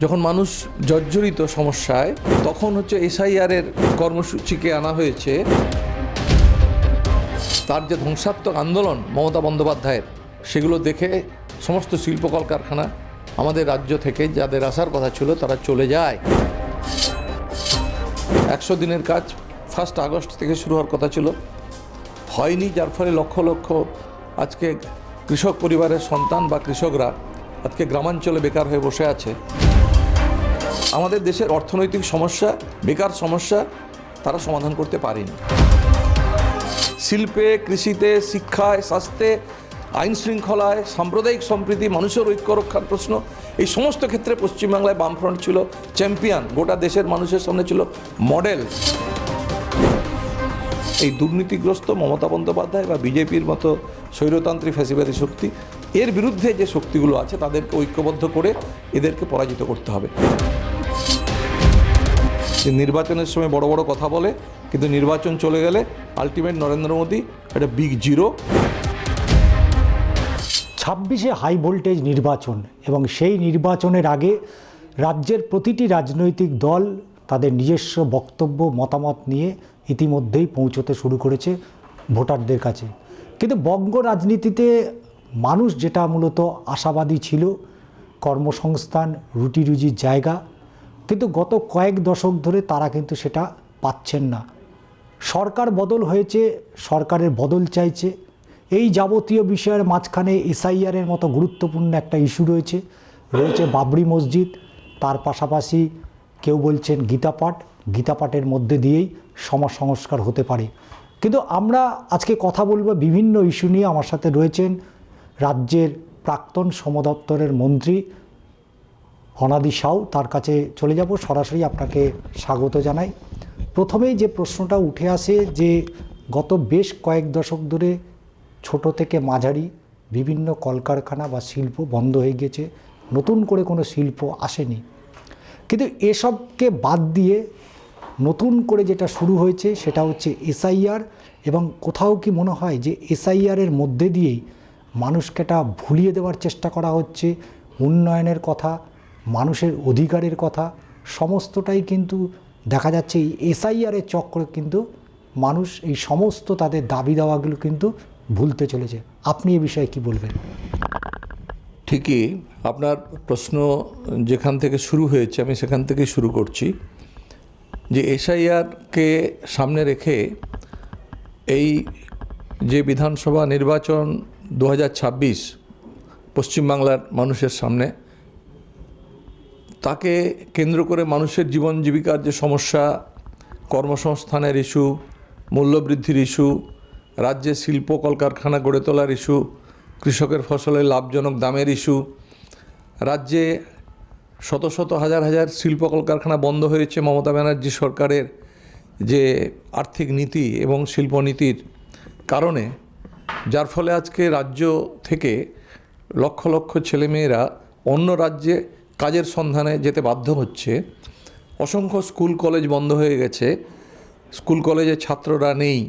যখন মানুষ জর্জরিত সমস্যায় তখন হচ্ছে এসআইআরের কর্মসূচিকে আনা হয়েছে। তার যে ধ্বংসাত্মক আন্দোলন মমতা বন্দ্যোপাধ্যায়ের, সেগুলো দেখে সমস্ত শিল্প কলকারখানা আমাদের রাজ্য থেকে যাদের আসার কথা ছিল তারা চলে যায়। 100 দিনের কাজ 1 আগস্ট থেকে শুরু হওয়ার কথা ছিল, হয়নি, যার ফলে লক্ষ লক্ষ আজকে কৃষক পরিবারের সন্তান বা কৃষকরা আজকে গ্রামাঞ্চলে বেকার হয়ে বসে আছে। আমাদের দেশের অর্থনৈতিক সমস্যা, বেকার সমস্যা তারা সমাধান করতে পারেনি। শিল্পে, কৃষিতে, শিক্ষায়, স্বাস্থ্যে, আইন শৃঙ্খলায়, সাম্প্রদায়িক সম্প্রীতি, মানুষের ঐক্য রক্ষার প্রশ্ন, এই সমস্ত ক্ষেত্রে পশ্চিমবাংলায় বামফ্রন্ট ছিল চ্যাম্পিয়ন, গোটা দেশের মানুষের সামনে ছিল মডেল। এই দুর্নীতিগ্রস্ত মমতা বন্দ্যোপাধ্যায় বা বিজেপির মতো স্বৈরতান্ত্রিক ফ্যাসিবাদী শক্তি, এর বিরুদ্ধে যে শক্তিগুলো আছে তাদেরকে ঐক্যবদ্ধ করে এদেরকে পরাজিত করতে হবে। নির্বাচনের সময় বড় বড় কথা বলে, কিন্তু নির্বাচন চলে গেলে আলটিমেট নরেন্দ্র মোদী একটা বিগ জিরো। 26-এ হাই ভোল্টেজ নির্বাচন এবং সেই নির্বাচনের আগে রাজ্যের প্রতিটি রাজনৈতিক দল তাদের নিজস্ব বক্তব্য, মতামত নিয়ে ইতিমধ্যেই পৌঁছতে শুরু করেছে ভোটারদের কাছে। কিন্তু বঙ্গ রাজনীতিতে মানুষ যেটা মূলত আশাবাদী ছিল, কর্মসংস্থান, রুটি রুজির জায়গা, কিন্তু গত কয়েক দশক ধরে তারা কিন্তু সেটা পাচ্ছেন না। সরকার বদল হয়েছে, সরকারের বদল চাইছে। এই যাবতীয় বিষয়ের মাঝখানে এসআইআরের মতো গুরুত্বপূর্ণ একটা ইস্যু রয়েছে বাবরি মসজিদ, তার পাশাপাশি কেউ বলছেন গীতাপাঠের মধ্যে দিয়েই সমাজ সংস্কার হতে পারে। কিন্তু আমরা আজকে কথা বলবো বিভিন্ন ইস্যু নিয়ে। আমার সাথে রয়েছেন রাজ্যের প্রাক্তন শ্রম দপ্তরের মন্ত্রী অনাদি সাউ, তার কাছে চলে যাব। সরাসরি আপনাকে স্বাগত জানাই। প্রথমেই যে প্রশ্নটা উঠে আসে যে গত বেশ কয়েক দশক ধরে ছোট থেকে মাঝারি বিভিন্ন কলকারখানা বা শিল্প বন্ধ হয়ে গেছে, নতুন করে কোনো শিল্প আসেনি। কিন্তু এসবকে বাদ দিয়ে নতুন করে যেটা শুরু হয়েছে সেটা হচ্ছে এসআইআর। এবং কোথাও কি মনে হয় যে এসআইআরের মধ্যে দিয়েই মানুষকে এটা ভুলিয়ে দেওয়ার চেষ্টা করা হচ্ছে? উন্নয়নের কথা, মানুষের অধিকারের কথা সমস্তটাই কিন্তু দেখা যাচ্ছে এই এসআইআরের চক্রে কিন্তু মানুষ এই সমস্ত তাদের দাবি দাওয়াগুলো কিন্তু ভুলতে চলেছে। আপনি এ বিষয়ে কি বলবেন? ঠিকই, আপনার প্রশ্ন যেখান থেকে শুরু হয়েছে আমি সেখান থেকে শুরু করছি। যে এসআইআরকে সামনে রেখে এই যে বিধানসভা নির্বাচন 2026 পশ্চিমবাংলার মানুষের সামনে, তাকে কেন্দ্র করে মানুষের জীবন জীবিকার যে সমস্যা, কর্মসংস্থানের ইস্যু, মূল্যবৃদ্ধির ইস্যু, রাজ্যে শিল্প কলকারখানা গড়ে তোলার ইস্যু, কৃষকের ফসলের লাভজনক দামের ইস্যু, রাজ্যে শত শত হাজার হাজার শিল্প কলকারখানা বন্ধ হয়েছে মমতা ব্যানার্জি সরকারের যে আর্থিক নীতি এবং শিল্পনীতির কারণে, যার ফলে আজকে রাজ্য থেকে লক্ষ লক্ষ ছেলেমেয়েরা অন্য রাজ্যে কাজের সন্ধানে যেতে বাধ্য হচ্ছে। অসংখ্য স্কুল কলেজ বন্ধ হয়ে গেছে, স্কুল কলেজে ছাত্ররা নেই।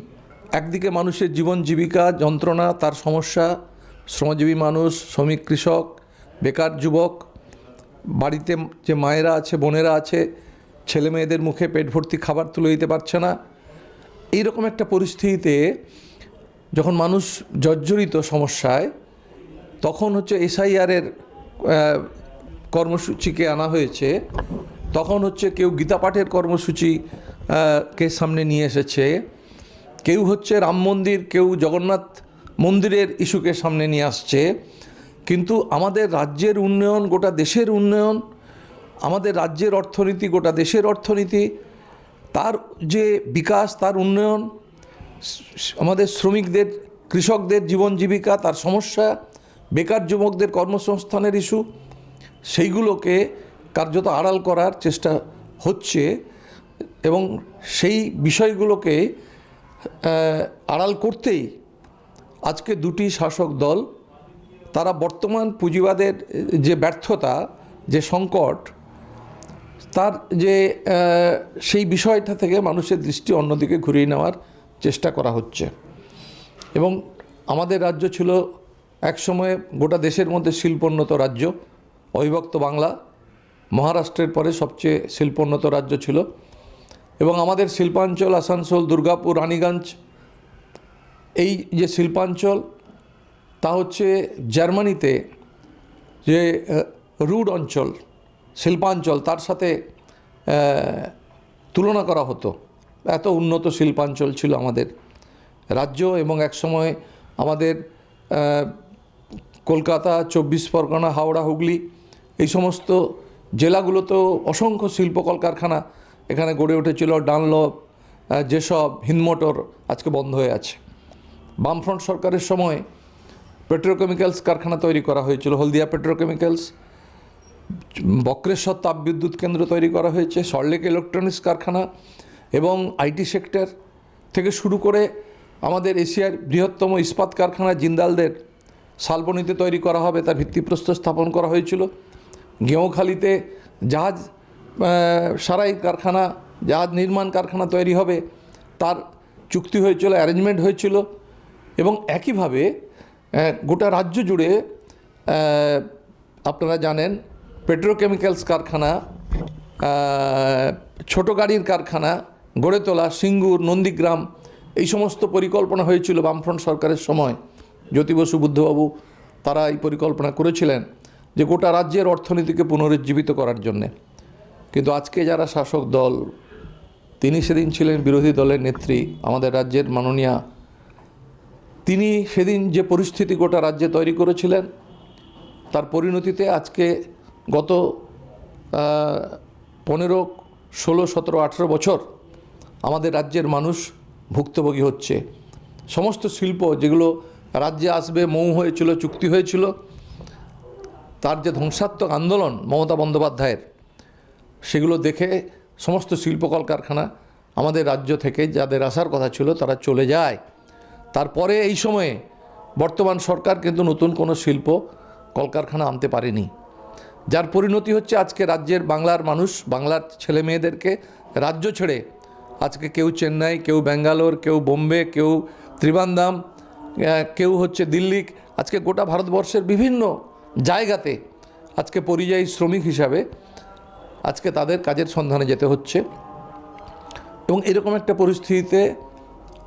একদিকে মানুষের জীবন জীবিকা যন্ত্রণা, তার সমস্যা, শ্রমজীবী মানুষ, শ্রমিক, কৃষক, বেকার যুবক, বাড়িতে যে মায়েরা আছে, বোনেরা আছে, ছেলে মেয়েদের মুখে পেট ভর্তি খাবার তুলে দিতে পারছে না। এইরকম একটা পরিস্থিতিতে যখন মানুষ জর্জরিত সমস্যায়, তখন হচ্ছে এসআইআরের কর্মসূচিকে আনা হয়েছে। তখন হচ্ছে কেউ গীতাপাঠের কর্মসূচি কে সামনে নিয়ে এসেছে, কেউ হচ্ছে রাম মন্দির, কেউ জগন্নাথ মন্দিরের ইস্যুকে সামনে নিয়ে আসছে। কিন্তু আমাদের রাজ্যের উন্নয়ন, গোটা দেশের উন্নয়ন, আমাদের রাজ্যের অর্থনীতি, গোটা দেশের অর্থনীতি, তার যে বিকাশ, তার উন্নয়ন, আমাদের শ্রমিকদের, কৃষকদের জীবন জীবিকা, তার সমস্যা, বেকার যুবকদের কর্মসংস্থানের ইস্যু, সেইগুলোকে কার্যত আড়াল করার চেষ্টা হচ্ছে। এবং সেই বিষয়গুলোকে আড়াল করতেই আজকে দুটি শাসক দল, তারা বর্তমান পুঁজিবাদের যে ব্যর্থতা, যে সংকট, তার যে সেই বিষয়টা থেকে মানুষের দৃষ্টি অন্যদিকে ঘুরিয়ে নেওয়ার চেষ্টা করা হচ্ছে। এবং আমাদের রাজ্য ছিল একসময় গোটা দেশের মধ্যে শিল্পোন্নত রাজ্য, অবিভক্ত বাংলা, মহারাষ্ট্রের পরে সবচেয়ে শিল্পোন্নত রাজ্য ছিল। এবং আমাদের শিল্পাঞ্চল আসানসোল, দুর্গাপুর, রানীগঞ্জ, এই যে শিল্পাঞ্চল, তা হচ্ছে জার্মানিতে যে রুড অঞ্চল, শিল্পাঞ্চল, তার সাথে তুলনা করা হতো। এত উন্নত শিল্পাঞ্চল ছিল আমাদের রাজ্য। এবং একসময় আমাদের কলকাতা, 24 পরগনা, হাওড়া, হুগলি, এই সমস্ত জেলাগুলোতেও অসংখ্য শিল্প কলকারখানা এখানে গড়ে উঠেছিল। ডানলপ, যেসব, হিন্দমোটর আজকে বন্ধ হয়ে আছে। বামফ্রন্ট সরকারের সময় পেট্রোকেমিক্যালস কারখানা তৈরি করা হয়েছিল, হলদিয়া পেট্রোকেমিক্যালস, বক্রেশ্বর তাপবিদ্যুৎ কেন্দ্র তৈরি করা হয়েছে, সল্টলেক ইলেকট্রনিক্স কারখানা, এবং আইটি সেক্টর থেকে শুরু করে আমাদের এশিয়ার বৃহত্তম ইস্পাত কারখানা জিন্দালদের শালবনীতে তৈরি করা হবে, তার ভিত্তিপ্রস্তর স্থাপন করা হয়েছিল। গেঁওখালিতে জাহাজ সারাই কারখানা, জাহাজ নির্মাণ কারখানা তৈরি হবে, তার চুক্তি হয়েছিল, অ্যারেঞ্জমেন্ট হয়েছিল। এবং একইভাবে গোটা রাজ্য জুড়ে আপনারা জানেন পেট্রোকেমিক্যালস কারখানা, ছোট গাড়ির কারখানা গড়ে তোলা, সিঙ্গুর, নন্দীগ্রাম, এই সমস্ত পরিকল্পনা হয়েছিল বামফ্রন্ট সরকারের সময়। জ্যোতি বসু, বুদ্ধবাবু, তারা এই পরিকল্পনা করেছিলেন যে গোটা রাজ্যের অর্থনীতিকে পুনরুজ্জীবিত করার জন্যে। কিন্তু আজকে যারা শাসক দল, তিনি সেদিন ছিলেন বিরোধী দলের নেত্রী, আমাদের রাজ্যের মাননীয়া। তিনি সেদিন যে পরিস্থিতি গোটা রাজ্যে তৈরি করেছিলেন, তার পরিণতিতে আজকে গত 15, 16, 17, 18 বছর আমাদের রাজ্যের মানুষ ভুক্তভোগী হচ্ছে। সমস্ত শিল্প যেগুলো রাজ্যে আসবে মৌ হয়েছিল, চুক্তি হয়েছিল, তার যে ধ্বংসাত্মক আন্দোলন মমতা বন্দ্যোপাধ্যায়ের, সেগুলো দেখে সমস্ত শিল্প কলকারখানা আমাদের রাজ্য থেকে যাদের আসার কথা ছিল তারা চলে যায়। তারপরে এই সময়ে বর্তমান সরকার কিন্তু নতুন কোনো শিল্প কলকারখানা আনতে পারেনি, যার পরিণতি হচ্ছে আজকে রাজ্যের বাংলার মানুষ, বাংলার ছেলে মেয়েদেরকে রাজ্য ছেড়ে আজকে কেউ চেন্নাই, কেউ ব্যাঙ্গালোর, কেউ বোম্বে, কেউ ত্রিবান্দাম, কেউ হচ্ছে দিল্লি, আজকে গোটা ভারতবর্ষের বিভিন্ন জায়গাতে আজকে পরিযায়ী শ্রমিক হিসাবে আজকে তাদের কাজের সন্ধানে যেতে হচ্ছে। এবং এরকম একটা পরিস্থিতিতে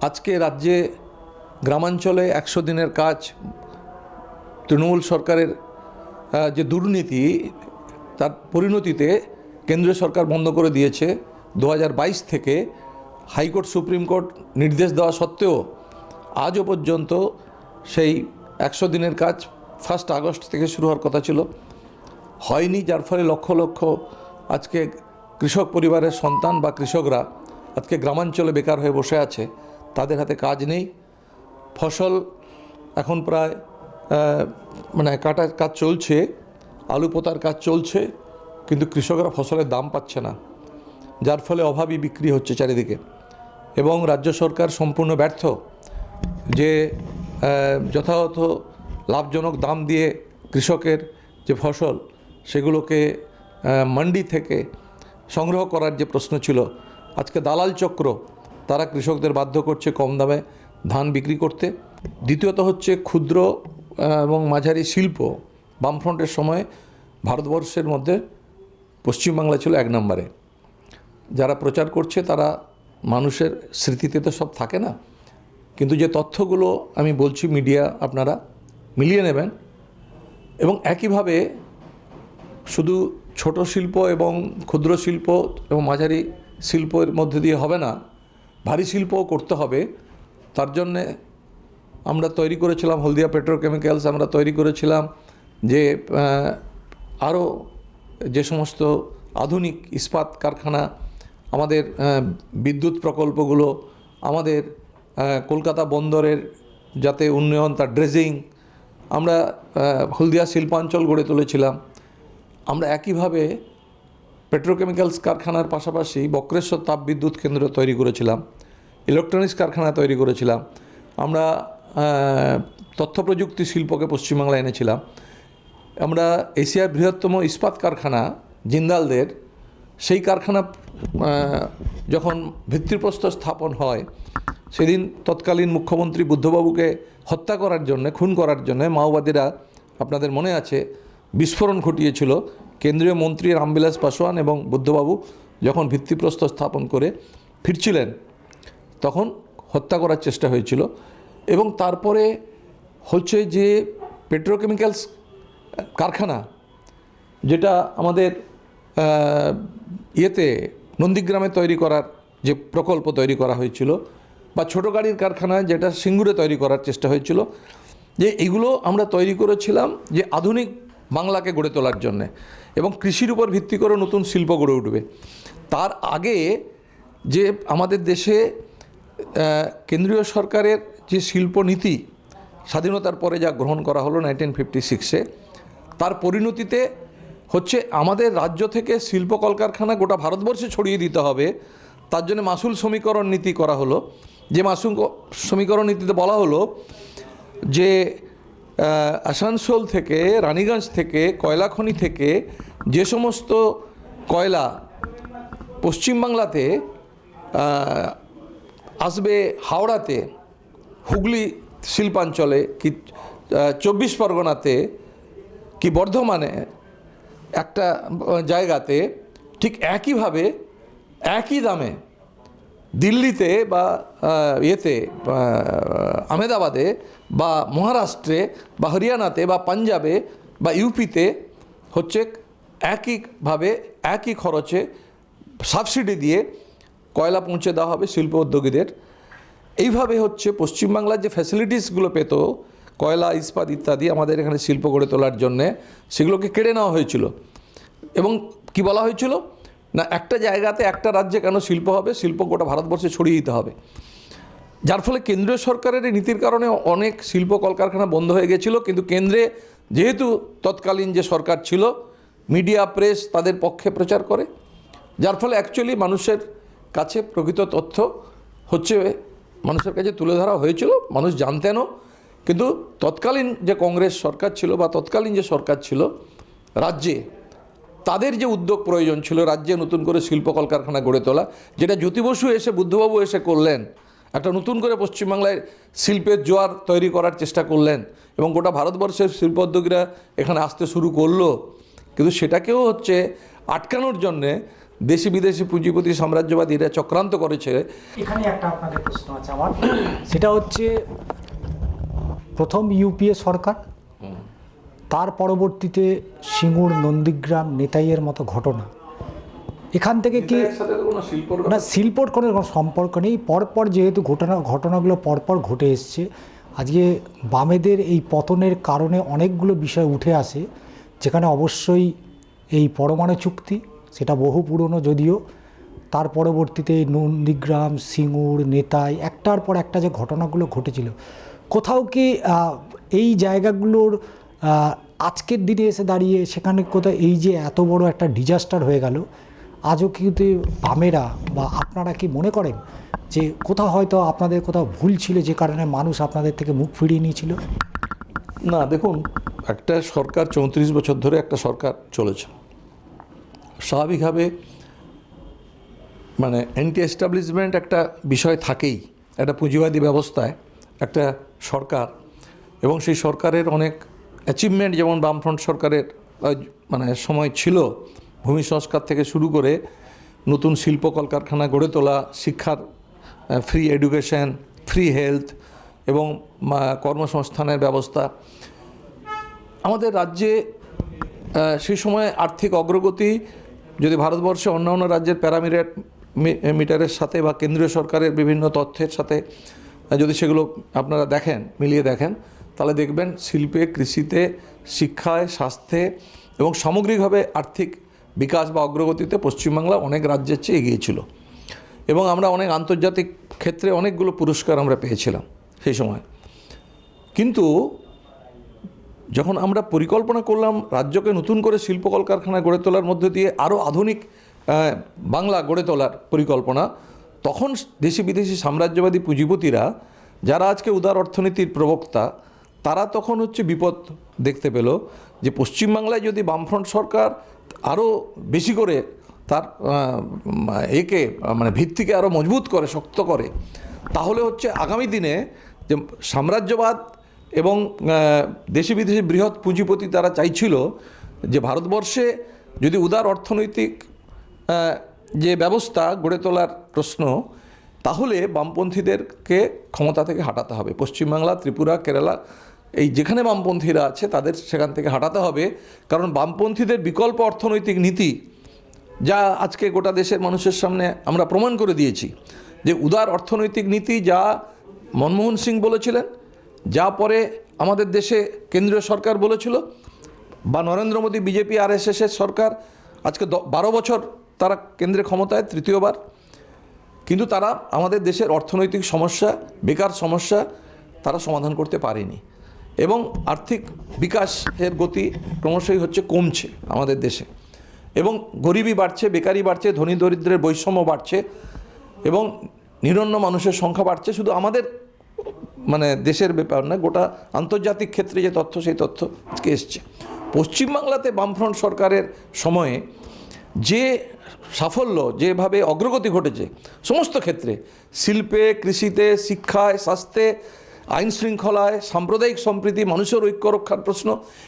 আজকে রাজ্যে গ্রামাঞ্চলে 100 দিনের কাজ, তৃণমূল সরকারের যে দুর্নীতি, তার পরিণতিতে কেন্দ্রীয় সরকার বন্ধ করে দিয়েছে 2022 থেকে। হাইকোর্ট, সুপ্রিম কোর্ট নির্দেশ দেওয়া সত্ত্বেও আজও পর্যন্ত সেই 100 দিনের কাজ 1 আগস্ট থেকে শুরু হওয়ার কথা ছিল, হয়নি। যার ফলে লক্ষ লক্ষ আজকে কৃষক পরিবারের সন্তান বা কৃষকরা আজকে গ্রামাঞ্চলে বেকার হয়ে বসে আছে, তাদের হাতে কাজ নেই। ফসল এখন প্রায় কাটার কাজ চলছে, আলু পোতার কাজ চলছে, কিন্তু কৃষকরা ফসলের দাম পাচ্ছে না, যার ফলে অভাবী বিক্রি হচ্ছে চারিদিকে। এবং রাজ্য সরকার সম্পূর্ণ ব্যর্থ যে যথাযথ লাভজনক দাম দিয়ে কৃষকের যে ফসল সেগুলোকে মান্ডি থেকে সংগ্রহ করার যে প্রশ্ন ছিল, আজকে দালাল চক্র তারা কৃষকদের বাধ্য করছে কম দামে ধান বিক্রি করতে। দ্বিতীয়ত হচ্ছে ক্ষুদ্র এবং মাঝারি শিল্প। বামফ্রন্টের সময় ভারতবর্ষের মধ্যে পশ্চিমবাংলা ছিল 1 নম্বরে। যারা প্রচার করছে তারা মানুষের স্মৃতিতে তো সব থাকে না, কিন্তু যে তথ্যগুলো আমি বলছি মিডিয়া আপনারা মিলিয়ে নেবেন। এবং একইভাবে শুধু ছোট শিল্প এবং ক্ষুদ্র শিল্প এবং মাঝারি শিল্পের মধ্যে দিয়ে হবে না, ভারী শিল্পও করতে হবে। তার জন্যে আমরা তৈরি করেছিলাম হলদিয়া পেট্রোকেমিক্যালস, আমরা তৈরি করেছিলাম যে আরও যে সমস্ত আধুনিক ইস্পাত কারখানা, আমাদের বিদ্যুৎ প্রকল্পগুলো, আমাদের কলকাতা বন্দরের যাতে উন্নয়ন, তার ড্রেজিং, আমরা হলদিয়া শিল্পাঞ্চল গড়ে তুলেছিলাম। আমরা একইভাবে পেট্রোকেমিক্যালস কারখানার পাশাপাশি বক্রেশ্বর তাপবিদ্যুৎ কেন্দ্র তৈরি করেছিলাম, ইলেকট্রনিক্স কারখানা তৈরি করেছিলাম। আমরা তথ্য প্রযুক্তি শিল্পকে পশ্চিমবাংলায় এনেছিলাম। আমরা এশিয়ার বৃহত্তম ইস্পাত কারখানা জিন্দালদের, সেই কারখানা যখন ভিত্তিপ্রস্তর স্থাপন হয়, সেদিন তৎকালীন মুখ্যমন্ত্রী বুদ্ধবাবুকে হত্যা করার জন্যে, খুন করার জন্যে মাওবাদীরা, আপনাদের মনে আছে, বিস্ফোরণ ঘটিয়েছিল। কেন্দ্রীয় মন্ত্রী রামবিলাস পাসওয়ান এবং বুদ্ধবাবু যখন ভিত্তিপ্রস্তর স্থাপন করে ফিরছিলেন তখন হত্যা করার চেষ্টা হয়েছিল। এবং তারপরে হচ্ছে যে পেট্রোকেমিক্যালস কারখানা, যেটা আমাদের ইয়েতে নন্দীগ্রামে তৈরি করার যে প্রকল্প তৈরি করা হয়েছিল, বা ছোটো গাড়ির কারখানা যেটা সিঙ্গুরে তৈরি করার চেষ্টা হয়েছিল, যে এগুলো আমরা তৈরি করেছিলাম যে আধুনিক বাংলাকে গড়ে তোলার জন্যে এবং কৃষির উপর ভিত্তি করে নতুন শিল্প গড়ে উঠবে। তার আগে যে আমাদের দেশে কেন্দ্রীয় সরকারের যে শিল্পনীতি স্বাধীনতার পরে যা গ্রহণ করা হলো 1956-এ, তার পরিণতিতে হচ্ছে আমাদের রাজ্য থেকে শিল্প কলকারখানা গোটা ভারতবর্ষে ছড়িয়ে দিতে হবে। তার জন্য মাসুল সমীকরণ নীতি করা হলো, যে মাসুল সমীকরণ নীতিতে বলা হলো যে আসানসোল থেকে, রানীগঞ্জ থেকে, কয়লা খনি থেকে যে সমস্ত কয়লা পশ্চিমবাংলাতে আসবে, হাওড়াতে, হুগলি শিল্পাঞ্চলে, কি 24 পরগনাতে, কি বর্ধমানে একটা জায়গাতে ঠিক একইভাবে একই দামে দিল্লিতে বা ইয়েতে আহমেদাবাদে বা মহারাষ্ট্রে বা হরিয়ানাতে বা পাঞ্জাবে বা ইউপিতে হচ্ছে একইভাবে একই খরচে সাবসিডি দিয়ে কয়লা পৌঁছে দেওয়া হবে শিল্প উদ্যোগীদের। এইভাবে হচ্ছে পশ্চিমবাংলার যে ফ্যাসিলিটিসগুলো পেত, কয়লা, ইস্পাত ইত্যাদি আমাদের এখানে শিল্প গড়ে তোলার জন্যে, সেগুলোকে কেড়ে নেওয়া হয়েছিল। এবং কি বলা হয়েছিল না, একটা জায়গাতে একটা রাজ্যে কেন শিল্প হবে, শিল্প গোটা ভারতবর্ষে ছড়িয়ে দিতে হবে। যার ফলে কেন্দ্রীয় সরকারের এই নীতির কারণে অনেক শিল্প কলকারখানা বন্ধ হয়ে গেছিলো। কিন্তু কেন্দ্রে যেহেতু তৎকালীন যে সরকার ছিল, মিডিয়া, প্রেস তাদের পক্ষে প্রচার করে, যার ফলে অ্যাকচুয়ালি মানুষের কাছে প্রকৃত তথ্য হচ্ছে মানুষের কাছে তুলে ধরা হয়েছিল, মানুষ জানতেনও। কিন্তু তৎকালীন যে কংগ্রেস সরকার ছিল বা তৎকালীন যে সরকার ছিল রাজ্যে, তাদের যে উদ্যোগ প্রয়োজন ছিল রাজ্যে নতুন করে শিল্প কলকারখানা গড়ে তোলা, যেটা জ্যোতি বসু এসে, বুদ্ধবাবু এসে করলেন, একটা নতুন করে পশ্চিমবাংলায় শিল্পের জোয়ার তৈরি করার চেষ্টা করলেন এবং গোটা ভারতবর্ষের শিল্পোদ্যোগীরা এখানে আসতে শুরু করলো। কিন্তু সেটাকেও হচ্ছে আটকানোর জন্যে দেশি বিদেশি পুঁজিপতি সাম্রাজ্যবাদীরা চক্রান্ত করেছে। এখানে একটা আপনাদের প্রশ্ন আছে আমার, সেটা হচ্ছে প্রথম ইউপিএ সরকার, তার পরবর্তীতে সিঙ্গুর, নন্দীগ্রাম, নেতাইয়ের মতো ঘটনা, এখান থেকে কি না শিল্পর কোনো সম্পর্ক নেই, পরপর যেহেতু ঘটনাগুলো পরপর ঘটে এসছে, আজকে বামেদের এই পতনের কারণে অনেকগুলো বিষয় উঠে আসে, যেখানে অবশ্যই এই পরমাণু চুক্তি, সেটা বহু পুরনো যদিও, তার পরবর্তীতে নন্দীগ্রাম, সিঙ্গুর, নেতাই, একটার পর একটা যে ঘটনাগুলো ঘটেছিল, কোথাও কি এই জায়গাগুলোর আজকের দিনে এসে দাঁড়িয়ে সেখানে কোথাও এই যে এত বড় একটা ডিজাস্টার হয়ে গেল, আজও কিন্তু বামেরা বা আপনারা কি মনে করেন যে কোথাও হয়তো আপনাদের কোথাও ভুল ছিল, যে কারণে মানুষ আপনাদের থেকে মুখ ফিরিয়ে নিয়েছিল? না, দেখুন, একটা সরকার 34 বছর ধরে একটা সরকার চলেছে, স্বাভাবিকভাবে মানে অ্যান্টি এস্টাবলিশমেন্ট একটা বিষয় থাকেই একটা পুঁজিবাদী ব্যবস্থায় একটা সরকার, এবং সেই সরকারের অনেক অ্যাচিভমেন্ট, যেমন বামফ্রন্ট সরকারের মানে সময় ছিল, ভূমি সংস্কার থেকে শুরু করে নতুন শিল্প কলকারখানা গড়ে তোলা, শিক্ষার ফ্রি এডুকেশন, ফ্রি হেলথ এবং কর্মসংস্থানের ব্যবস্থা। আমাদের রাজ্যে সেই সময় আর্থিক অগ্রগতি যদি ভারতবর্ষে অন্যান্য রাজ্যের প্যারামিটারের সাথে বা কেন্দ্রীয় সরকারের বিভিন্ন তথ্যের সাথে যদি সেগুলো আপনারা দেখেন, মিলিয়ে দেখেন, তাহলে দেখবেন শিল্পে, কৃষিতে, শিক্ষায়, স্বাস্থ্যে এবং সামগ্রিকভাবে আর্থিক বিকাশ বা অগ্রগতিতে পশ্চিমবাংলা অনেক রাজ্যের চেয়ে এগিয়ে ছিল। এবং আমরা অনেক আন্তর্জাতিক ক্ষেত্রে অনেকগুলো পুরস্কার আমরা পেয়েছিলাম সেই সময়। কিন্তু যখন আমরা পরিকল্পনা করলাম রাজ্যকে নতুন করে শিল্প কলকারখানা গড়ে তোলার মধ্যে দিয়ে আরও আধুনিক বাংলা গড়ে তোলার পরিকল্পনা, তখন দেশি বিদেশি সাম্রাজ্যবাদী পুঁজিপতিরা, যারা আজকে উদার অর্থনীতির প্রবক্তা, তারা তখন হচ্ছে বিপদ দেখতে পেল যে পশ্চিমবাংলায় যদি বামফ্রন্ট সরকার আরও বেশি করে তার একে মানে ভিত্তিকে আরও মজবুত করে, শক্ত করে, তাহলে হচ্ছে আগামী দিনে যে সাম্রাজ্যবাদ এবং দেশি বিদেশি বৃহৎ পুঁজিপতি তারা চাইছিল যে ভারতবর্ষে যদি উদার অর্থনৈতিক যে ব্যবস্থা গড়ে তোলার প্রশ্ন, তাহলে বামপন্থীদেরকে ক্ষমতা থেকে হাঁটাতে হবে। পশ্চিমবাংলা, ত্রিপুরা, কেরালা, এই যেখানে বামপন্থীরা আছে তাদের সেখান থেকে হাঁটাতে হবে। কারণ বামপন্থীদের বিকল্প অর্থনৈতিক নীতি, যা আজকে গোটা দেশের মানুষের সামনে আমরা প্রমাণ করে দিয়েছি, যে উদার অর্থনৈতিক নীতি যা মনমোহন সিং বলেছিলেন, যা পরে আমাদের দেশে কেন্দ্রীয় সরকার বলেছিল, বা নরেন্দ্র মোদী বিজেপি আরএসএসের সরকার আজকে 12 বছর তারা কেন্দ্রে ক্ষমতায়, তৃতীয়বার, কিন্তু তারা আমাদের দেশের অর্থনৈতিক সমস্যা, বেকার সমস্যা তারা সমাধান করতে পারেনি। এবং আর্থিক বিকাশের গতি ক্রমশই কমছে আমাদের দেশে, এবং গরিবি বাড়ছে, বেকারি বাড়ছে, ধনী দরিদ্রের বৈষম্য বাড়ছে, এবং নিরন্ন মানুষের সংখ্যা বাড়ছে। শুধু আমাদের দেশের ব্যাপার না, গোটা আন্তর্জাতিক ক্ষেত্রে যে তথ্য, সেই তথ্য আজকে এসছে। পশ্চিমবাংলাতে বামফ্রন্ট সরকারের সময়ে যে সাফল্য, যেভাবে অগ্রগতি ঘটেছে সমস্ত ক্ষেত্রে, শিল্পে, কৃষিতে, শিক্ষায়, স্বাস্থ্যে, আইন শৃঙ্খলায়, সাম্প্রদায়িক সম্প্রীতি, মানুষের ঐক্য রক্ষার প্রশ্ন,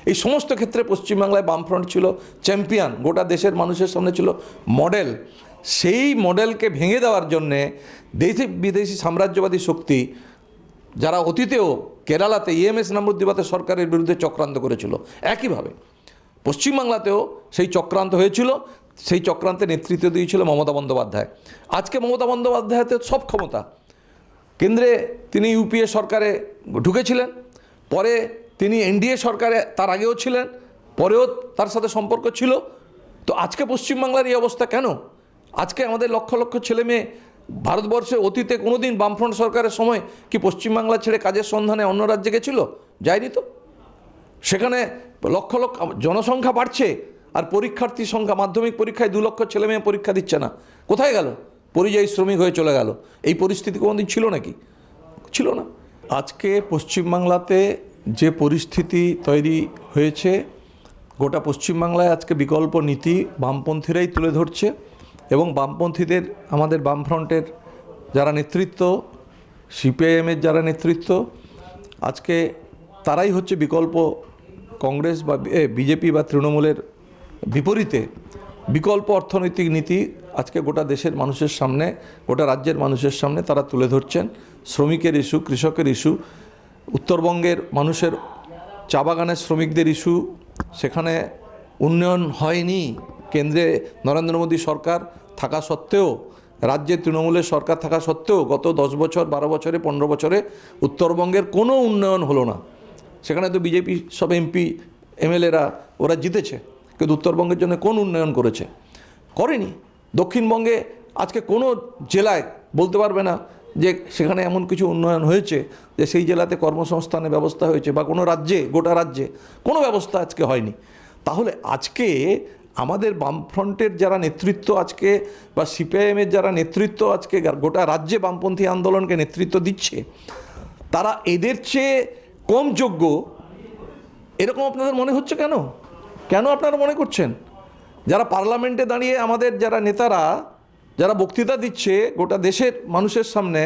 এই সমস্ত ক্ষেত্রে পশ্চিমবাংলায় বামফ্রন্ট ছিল চ্যাম্পিয়ন, গোটা দেশের মানুষের সামনে ছিল মডেল। সেই মডেলকে ভেঙে দেওয়ার জন্যে দেশি বিদেশি সাম্রাজ্যবাদী শক্তি, যারা অতীতেও কেরালাতে ইএমএস নামুদ্দিবাতে সরকারের বিরুদ্ধে চক্রান্ত করেছিল, একইভাবে পশ্চিমবাংলাতেও সেই চক্রান্ত হয়েছিল। সেই চক্রান্তে নেতৃত্ব দিয়েছিল মমতা বন্দ্যোপাধ্যায়। আজকে মমতা বন্দ্যোপাধ্যায়তে সব ক্ষমতা, কেন্দ্রে তিনি ইউপিএ সরকারে ঢুকেছিলেন, পরে তিনি এনডিএ সরকারে তার আগেও ছিলেন, পরেও তার সাথে সম্পর্ক ছিল। তো আজকে পশ্চিমবাংলার এই অবস্থা কেন? আজকে আমাদের লক্ষ লক্ষ ছেলে মেয়ে ভারতবর্ষে অতীতে কোনো দিন বামফ্রন্ট সরকারের সময় কি পশ্চিমবাংলা ছেড়ে কাজের সন্ধানে অন্য রাজ্যে গেছিল? যায়নি তো। সেখানে লক্ষ লক্ষ জনসংখ্যা বাড়ছে, আর পরীক্ষার্থীর সংখ্যা, মাধ্যমিক পরীক্ষায় 2 লক্ষ ছেলে মেয়ে পরীক্ষা দিচ্ছে না। কোথায় গেল? পরিযায়ী শ্রমিক হয়ে চলে গেল। এই পরিস্থিতি কোনোদিন ছিল নাকি? ছিল না। আজকে পশ্চিমবাংলাতে যে পরিস্থিতি তৈরি হয়েছে, গোটা পশ্চিমবাংলায় আজকে বিকল্প নীতি বামপন্থীরাই তুলে ধরছে, এবং বামপন্থীদের, আমাদের বামফ্রন্টের যারা নেতৃত্ব, সিপিআইএমের যারা নেতৃত্ব, আজকে তারাই বিকল্প কংগ্রেস বা বিজেপি বা তৃণমূলের বিপরীতে বিকল্প অর্থনৈতিক নীতি আজকে গোটা দেশের মানুষের সামনে, গোটা রাজ্যের মানুষের সামনে তারা তুলে ধরছেন। শ্রমিকের ইস্যু, কৃষকের ইস্যু, উত্তরবঙ্গের মানুষের চা বাগানের শ্রমিকদের ইস্যু, সেখানে উন্নয়ন হয়নি। কেন্দ্রে নরেন্দ্র মোদী সরকার থাকা সত্ত্বেও, রাজ্যে তৃণমূলের সরকার থাকা সত্ত্বেও গত 10 বছর, 12 বছরে, 15 বছরে উত্তরবঙ্গের কোনো উন্নয়ন হলো না। সেখানে তো বিজেপি সব এমপি এমএলএরা ওরা জিতেছে, কিন্তু উত্তরবঙ্গের জন্য কোন উন্নয়ন করেনি। দক্ষিণবঙ্গে আজকে কোনো জেলায় বলতে পারবে না যে সেখানে এমন কিছু উন্নয়ন হয়েছে যে সেই জেলাতে কর্মসংস্থানের ব্যবস্থা হয়েছে, বা কোনো রাজ্যে, গোটা রাজ্যে কোনো ব্যবস্থা আজকে হয়নি। তাহলে আজকে আমাদের বামফ্রন্টের যারা নেতৃত্ব আজকে, বা সিপিআইএমের যারা নেতৃত্ব আজকে গোটা রাজ্যে বামপন্থী আন্দোলনকে নেতৃত্ব দিচ্ছে, তারা এদের চেয়ে কম যোগ্য এরকম আপনাদের মনে হচ্ছে কেন? কেন আপনারা মনে করছেন? যারা পার্লামেন্টে দাঁড়িয়ে আমাদের যারা নেতারা যারা বক্তৃতা দিচ্ছে গোটা দেশের মানুষের সামনে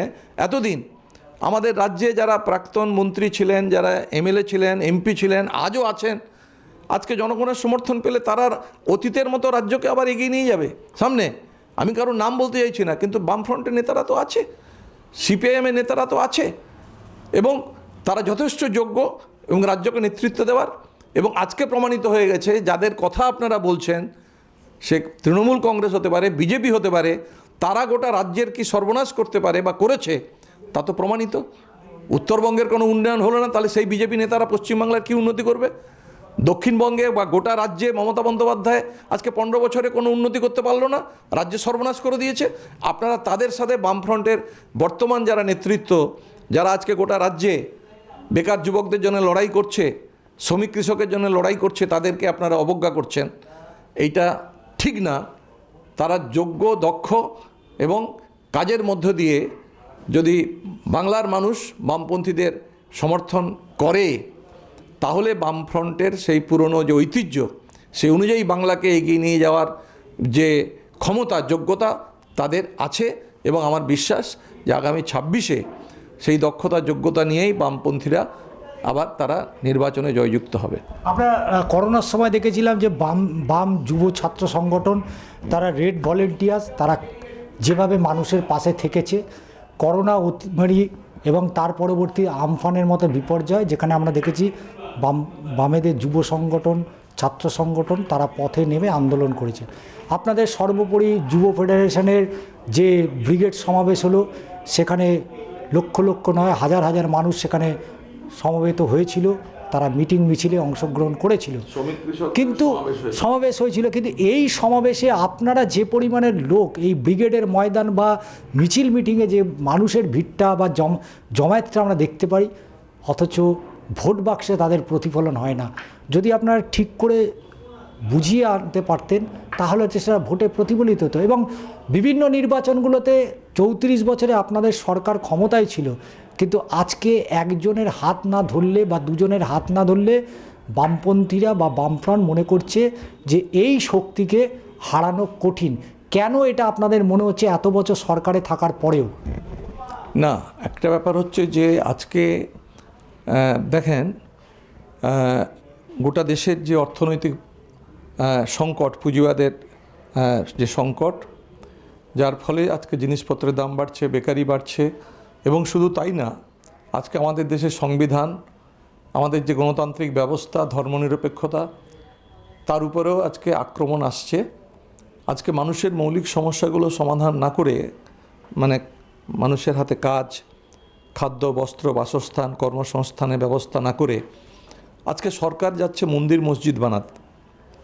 এতদিন, আমাদের রাজ্যে যারা প্রাক্তন মন্ত্রী ছিলেন, যারা এমএলএ ছিলেন, এমপি ছিলেন, আজও আছেন, আজকে জনগণের সমর্থন পেলে তারা অতীতের মতো রাজ্যকে আবার এগিয়ে নিয়ে যাবে সামনে। আমি কারোর নাম বলতে চাইছি না, কিন্তু বামফ্রন্টের নেতারা তো আছে, সিপিআইএমের নেতারা তো আছে, এবং তারা যথেষ্ট যোগ্য এবং রাজ্যকে নেতৃত্ব দেওয়ার। এবং আজকে প্রমাণিত হয়ে গেছে, যাদের কথা আপনারা বলছেন, সে তৃণমূল কংগ্রেস হতে পারে, বিজেপি হতে পারে, তারা গোটা রাজ্যের কি সর্বনাশ করতে পারে বা করেছে তা তো প্রমাণিত। উত্তরবঙ্গের কোনো উন্নয়ন হলো না, তাহলে সেই বিজেপি নেতারা পশ্চিমবাংলার কি উন্নতি করবে? দক্ষিণবঙ্গে বা গোটা রাজ্যে মমতা বন্দ্যোপাধ্যায় আজকে 15 বছরে কোনো উন্নতি করতে পারলো না, রাজ্য সর্বনাশ করে দিয়েছে। আপনারা তাদের সাথে বামফ্রন্টের বর্তমান যারা নেতৃত্ব, যারা আজকে গোটা রাজ্যে বেকার যুবকদের জন্য লড়াই করছে, শ্রমিক কৃষকের জন্য লড়াই করছে, তাদেরকে আপনারা অবজ্ঞা করছেন। এইটা ঠিক না। তারা যোগ্য, দক্ষ এবং কাজের মধ্য দিয়ে যদি বাংলার মানুষ বামপন্থীদের সমর্থন করে, তাহলে বামফ্রন্টের সেই পুরনো যে ঐতিহ্য, সেই অনুযায়ী বাংলাকে এগিয়ে নিয়ে যাওয়ার যে ক্ষমতা, যোগ্যতা তাদের আছে। এবং আমার বিশ্বাস যে আগামী 26-এ সেই দক্ষতা, যোগ্যতা নিয়েই বামপন্থীরা আবার তারা নির্বাচনে জয়যুক্ত হবে। আমরা করোনার সময় দেখেছিলাম যে বাম যুব ছাত্র সংগঠন, তারা রেড ভলেন্টিয়ার্স, তারা যেভাবে মানুষের পাশে থেকেছে করোনা অতিমারি এবং তার পরবর্তী আমফানের মতো বিপর্যয়, যেখানে আমরা দেখেছি বামেদের যুব সংগঠন, ছাত্র সংগঠন তারা পথে নেমে আন্দোলন করেছে। আপনাদের সর্বোপরি যুব ফেডারেশনের যে ব্রিগেড সমাবেশ হলো, সেখানে লক্ষ লক্ষ নয় হাজার হাজার মানুষ সেখানে সমবেত হয়েছিল, তারা মিটিং মিছিলে অংশগ্রহণ করেছিল, কিন্তু সমাবেশ হয়েছিল। কিন্তু এই সমাবেশে আপনারা যে পরিমাণের লোক এই ব্রিগেডের ময়দান বা মিছিল মিটিংয়ে যে মানুষের ভিড়টা বা জমায়েতটা আমরা দেখতে পাই, অথচ ভোট বাক্সে তাদের প্রতিফলন হয় না। যদি আপনারা ঠিক করে বুঝিয়ে আনতে পারতেন তাহলে হচ্ছে সেটা ভোটে প্রতিফলিত হতো। এবং বিভিন্ন নির্বাচনগুলোতে 34 বছরে আপনাদের সরকার ক্ষমতায় ছিল, কিন্তু আজকে একজনের হাত না ধরলে বা দুজনের হাত না ধরলে বামপন্থীরা বা বামফ্রন্ট মনে করছে যে এই শক্তিকে হারানো কঠিন। কেন এটা আপনাদের মনে হচ্ছে এত বছর সরকারে থাকার পরেও? না, একটা ব্যাপার হচ্ছে যে আজকে দেখেন, গোটা দেশের যে অর্থনৈতিক সংকট, পুঁজিবাদের যে সংকট, যার ফলে আজকে জিনিসপত্রের দাম বাড়ছে, বেকারি বাড়ছে, এবং শুধু তাই না, আজকে আমাদের দেশের সংবিধান, আমাদের যে গণতান্ত্রিক ব্যবস্থা, ধর্মনিরপেক্ষতা, তার উপরেও আজকে আক্রমণ আসছে। আজকে মানুষের মৌলিক সমস্যাগুলো সমাধান না করে, মানে মানুষের হাতে কাজ, খাদ্য, বস্ত্র, বাসস্থান, কর্মসংস্থানের ব্যবস্থা না করে আজকে সরকার যাচ্ছে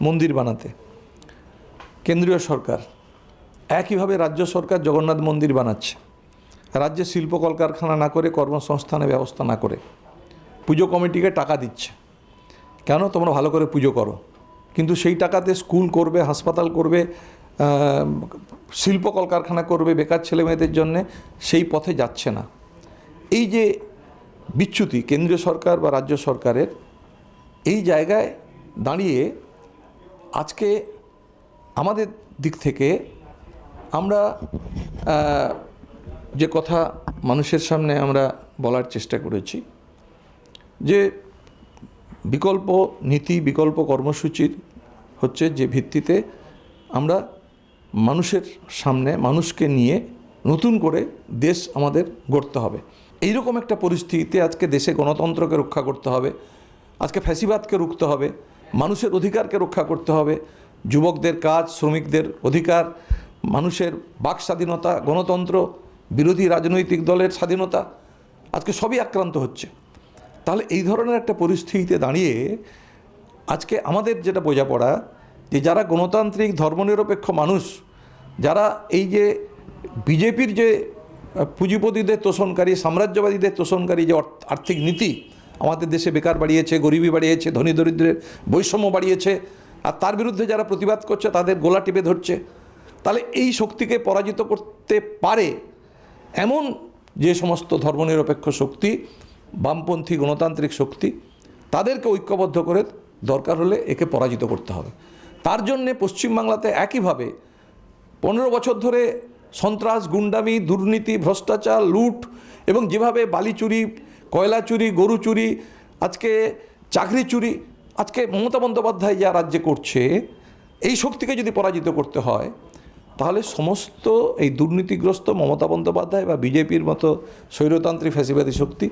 মন্দির বানাতে। কেন্দ্রীয় সরকার একইভাবে রাজ্য সরকার জগন্নাথ মন্দির বানাচ্ছে, রাজ্যে শিল্প কলকারখানা না করে, কর্মসংস্থানের ব্যবস্থা না করে পুজো কমিটিকে টাকা দিচ্ছে। কেন? তোমরা ভালো করে পুজো করো, কিন্তু সেই টাকাতে স্কুল করবে, হাসপাতাল করবে, শিল্প কলকারখানা করবে বেকার ছেলে মেয়েদের জন্যে, সেই পথে যাচ্ছে না। এই যে বিচ্যুতি কেন্দ্রীয় সরকার বা রাজ্য সরকারের, এই জায়গায় দাঁড়িয়ে আজকে আমাদের দিক থেকে আমরা যে কথা মানুষের সামনে আমরা বলার চেষ্টা করেছি যে বিকল্প নীতি, বিকল্প কর্মসূচির হচ্ছে যে ভিত্তিতে আমরা মানুষের সামনে, মানুষকে নিয়ে নতুন করে দেশ আমাদের গড়তে হবে। এইরকম একটা পরিস্থিতিতে আজকে দেশে গণতন্ত্রকে রক্ষা করতে হবে, আজকে ফ্যাসিবাদকে রুখতে হবে, মানুষের অধিকারকে রক্ষা করতে হবে, যুবকদের কাজ, শ্রমিকদের অধিকার, মানুষের বাক স্বাধীনতা, গণতন্ত্র, বিরোধী রাজনৈতিক দলের স্বাধীনতা, আজকে সবই আক্রান্ত হচ্ছে। তাহলে এই ধরনের একটা পরিস্থিতিতে দাঁড়িয়ে আজকে আমাদের যেটা বোঝাপড়া, যে যারা গণতান্ত্রিক ধর্মনিরপেক্ষ মানুষ, যারা এই যে বিজেপির যে পুঁজিপতিদের তোষণকারী, সাম্রাজ্যবাদীদের তোষণকারী যে আর্থিক নীতি আমাদের দেশে বেকার বাড়িয়েছে, গরিবি বাড়িয়েছে, ধনী দরিদ্রের বৈষম্য বাড়িয়েছে, আর তার বিরুদ্ধে যারা প্রতিবাদ করছে তাদের গোলা টিপে ধরছে, তাহলে এই শক্তিকে পরাজিত করতে পারে এমন যে সমস্ত ধর্মনিরপেক্ষ শক্তি, বামপন্থী গণতান্ত্রিক শক্তি, তাদেরকে ঐক্যবদ্ধ করে দরকার হলে একে পরাজিত করতে হবে। তার জন্যে পশ্চিমবাংলাতে একইভাবে 15 বছর ধরে সন্ত্রাস, গুন্ডামি, দুর্নীতি, ভ্রষ্টাচার, লুট, এবং যেভাবে বালি চুরি, কয়লা চুরি, গরু চুরি, আজকে চাকরি চুরি, আজকে মমতা বন্দ্যোপাধ্যায় যা রাজ্যে করছে, এই শক্তিকে যদি পরাজিত করতে হয়, তাহলে সমস্ত এই দুর্নীতিগ্রস্ত মমতা বন্দ্যোপাধ্যায় বা বিজেপির মতো স্বৈরতান্ত্রিক ফ্যাসিবাদী শক্তি,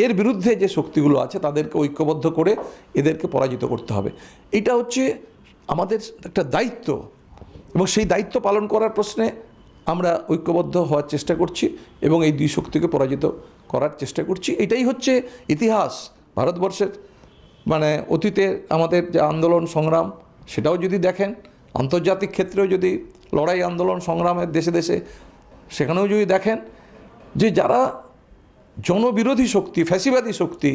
এর বিরুদ্ধে যে শক্তিগুলো আছে তাদেরকে ঐক্যবদ্ধ করে এদেরকে পরাজিত করতে হবে। এটা হচ্ছে আমাদের একটা দায়িত্ব, এবং সেই দায়িত্ব পালন করার প্রশ্নে আমরা ঐক্যবদ্ধ হওয়ার চেষ্টা করছি এবং এই দুই শক্তিকে পরাজিত করার চেষ্টা করছি। এটাই হচ্ছে ইতিহাস ভারতবর্ষের, মানে অতীতে আমাদের যে আন্দোলন সংগ্রাম, সেটাও যদি দেখেন, আন্তর্জাতিক ক্ষেত্রেও যদি লড়াই, আন্দোলন, সংগ্রামের দেশে দেশে, সেখানেও যদি দেখেন যে যারা জনবিরোধী শক্তি, ফ্যাসিবাদী শক্তি,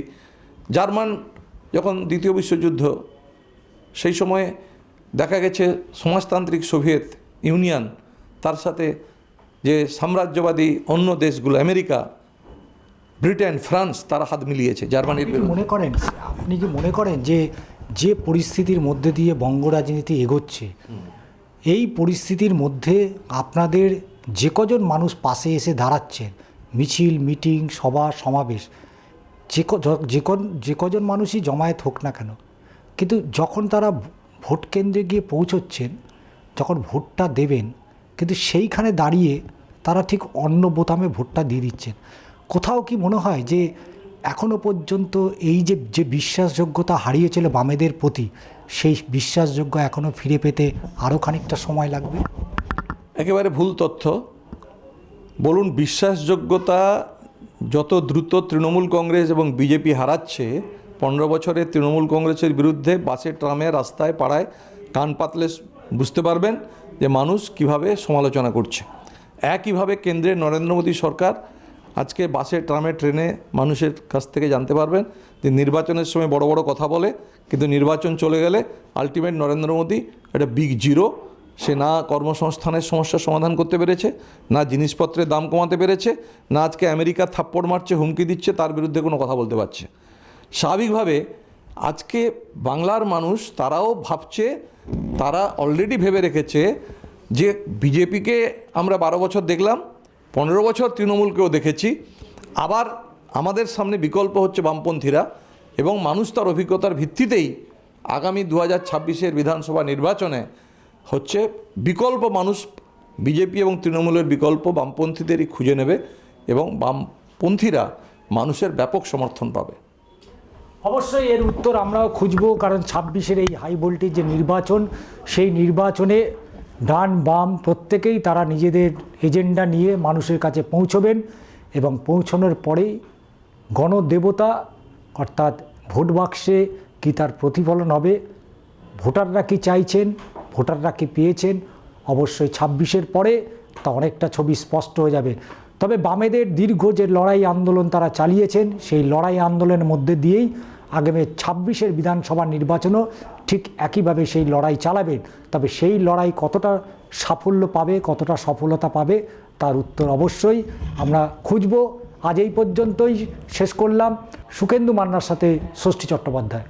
জার্মান যখন দ্বিতীয় বিশ্বযুদ্ধ, সেই সময়ে দেখা গেছে সমাজতান্ত্রিক সোভিয়েত ইউনিয়ন, তার সাথে যে সাম্রাজ্যবাদী অন্য দেশগুলো, আমেরিকা, ব্রিটেন, ফ্রান্স, তারা হাত মিলিয়েছে জার্মানির বিরুদ্ধে। আপনি কি মনে করেন যে যে পরিস্থিতির মধ্যে দিয়ে বঙ্গ রাজনীতি এগোচ্ছে, এই পরিস্থিতির মধ্যে আপনাদের যে কজন মানুষ পাশে এসে দাঁড়াচ্ছেন, মিছিল, মিটিং, সভা, সমাবেশ, যে কজন মানুষই জমায়েত হোক না কেন, কিন্তু যখন তারা ভোট কেন্দ্রে গিয়ে পৌঁছচ্ছেন, যখন ভোটটা দেবেন, কিন্তু সেইখানে দাঁড়িয়ে তারা ঠিক অন্য বোতামে ভোটটা দিয়ে দিচ্ছেন। কোথাও কি মনে হয় যে এখনও পর্যন্ত এই যে বিশ্বাসযোগ্যতা হারিয়েছিল বামেদের প্রতি, সেই বিশ্বাসযোগ্য এখনও ফিরে পেতে আরও খানিকটা সময় লাগবে? একেবারে ভুল তথ্য। বলুন, বিশ্বাসযোগ্যতা যত দ্রুত তৃণমূল কংগ্রেস এবং বিজেপি হারাচ্ছে, 15 বছরে তৃণমূল কংগ্রেসের বিরুদ্ধে বাসে, ট্রামে, রাস্তায়, পাড়ায় কান পাতলে বুঝতে পারবেন যে মানুষ কিভাবে সমালোচনা করছে। একইভাবে কেন্দ্রের নরেন্দ্র মোদী সরকার আজকে বাসে, ট্রামে, ট্রেনে মানুষের কাছ থেকে জানতে পারবেন যে নির্বাচনের সময় বড় বড় কথা বলে, কিন্তু নির্বাচন চলে গেলে আলটিমেট নরেন্দ্র মোদী একটা বিগ জিরো। সে না কর্মসংস্থানের সমস্যার সমাধান করতে পেরেছে, না জিনিসপত্রের দাম কমাতে পেরেছে, না আজকে আমেরিকা থাপ্পড় মারছে, হুমকি দিচ্ছে, তার বিরুদ্ধে কোনো কথা বলতে পারছে। স্বাভাবিকভাবে আজকে বাংলার মানুষ তারাও ভাবছে, তারা অলরেডি ভেবে রেখেছে যে বিজেপিকে আমরা 12 বছর দেখলাম, 15 বছর তৃণমূলকেও দেখেছি, আবার আমাদের সামনে বিকল্প হচ্ছে বামপন্থীরা, এবং মানুষ তার অভিজ্ঞতার ভিত্তিতেই আগামী 2026-এর বিধানসভা নির্বাচনে হচ্ছে বিকল্প মানুষ বিজেপি এবং তৃণমূলের বিকল্প বামপন্থীদেরই খুঁজে নেবে, এবং বামপন্থীরা মানুষের ব্যাপক সমর্থন পাবে। অবশ্যই এর উত্তর আমরাও খুঁজব, কারণ 26-এর এই হাই ভোল্টেজ যে নির্বাচন, সেই নির্বাচনে ডান বাম প্রত্যেকেই তারা নিজেদের এজেন্ডা নিয়ে মানুষের কাছে পৌঁছবেন, এবং পৌঁছানোর পরেই গণদেবতা অর্থাৎ ভোট বাক্সে কি তার প্রতিফলন হবে, ভোটাররা কি চাইছেন, ভোটাররা কি পেয়েছেন, অবশ্যই 26-এর পরে তা অনেকটা ছবি স্পষ্ট হয়ে যাবে। তবে বামেদের দীর্ঘ যে লড়াই আন্দোলন তারা চালিয়েছেন, সেই লড়াই আন্দোলনের মধ্যে দিয়েই আগামী 26-এর বিধানসভা নির্বাচনও ঠিক একইভাবে সেই লড়াই চালাবেন। তবে সেই লড়াই কতটা সাফল্য পাবে, কতটা সফলতা পাবে, তার উত্তর অবশ্যই আমরা খুঁজব। আজ এই পর্যন্তই শেষ করলাম। সুখেন্দু মান্নার সাথে ষষ্ঠী চট্টোপাধ্যায়।